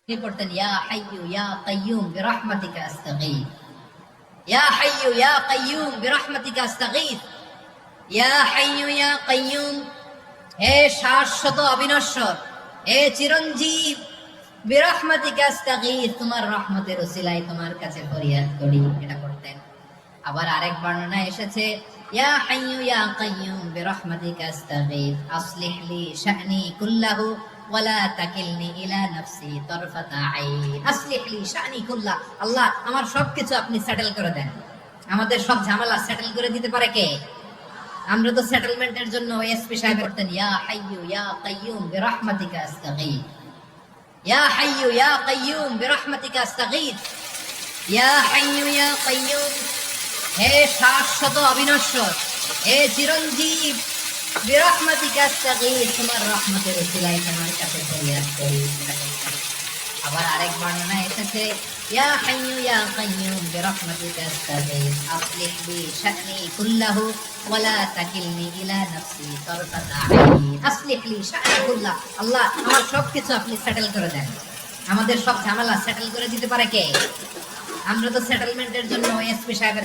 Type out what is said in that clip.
তিনি পড়তেন ইয়া হাইয়্যু ইয়া কাইয়্যুম বিরহমাতিকা আস্তাগীথ, ইয়া হাইয়্যু ইয়া কাইয়্যুম বিরহমাতিকা আস্তাগীথ, ইয়া হাইয়্যু ইয়া কাইয়্যুম, হে শাশ্বত অবিনশ্বর, হে চিরঞ্জীব, বিরহমাতিকা আস্তাগীথ, তোমার রহমতের উসিলায় তোমার কাছে ফরিয়াদ করি। এটা করতেন। আবার আরেক বর্ণনায় এসেছে ইয়া হাইয়্যু ইয়া কাইয়্যুম বিরহমাতিকা আস্তাগীথ আসলিহ লি শা'নি কুল্লাহু ওয়ালা তাকিলনি ইলা নাফসি তারফাতা আইন। আসলিহ লি শা'নি কুল্লাহ, আল্লাহ আমার সবকিছু আপনি সেটেল করে দেন। আমাদের সব ঝামেলা সেটেল করে দিতে পারে কে? আমরা তো সেটেলমেন্টের জন্য এসপি সাহেব করতেন ইয়া হাইয়্যু ইয়া কাইয়্যুম বিরহমাতিকা আস্তাগীথ, ইয়া হাইয়্যু ইয়া কাইয়্যুম বিরহমাতিকা আস্তাগীথ, ইয়া হাইয়্যু ইয়া কাইয়্যুম, হে শাশ্বত অবিনশ্বর, হে চিরঞ্জীব, বিরহমাতিকা আস্তাগীথ, তোমার রহমতের উসিলায় তোমার কাছে ফরিয়াদ করি। আবার আরেক বর্ণনায় এসেছে ইয়া হাইয়্যু ইয়া কাইয়্যুম বিরহমাতিকা আস্তাগীথ আসলিহ লি শা'নি কুল্লাহু ওয়ালা তাকিলনি ইলা নাফসি তারফাতা আইন। আসলিহ লি শা'নি কুল্লাহ, আল্লাহ আমার সবকিছু আপনি সেটেল করে দেন। আমাদের সব ঝামেলা সেটেল করে দিতে পারে কে? আমরা তো সেটেলমেন্টের জন্য এসপি সাহেবের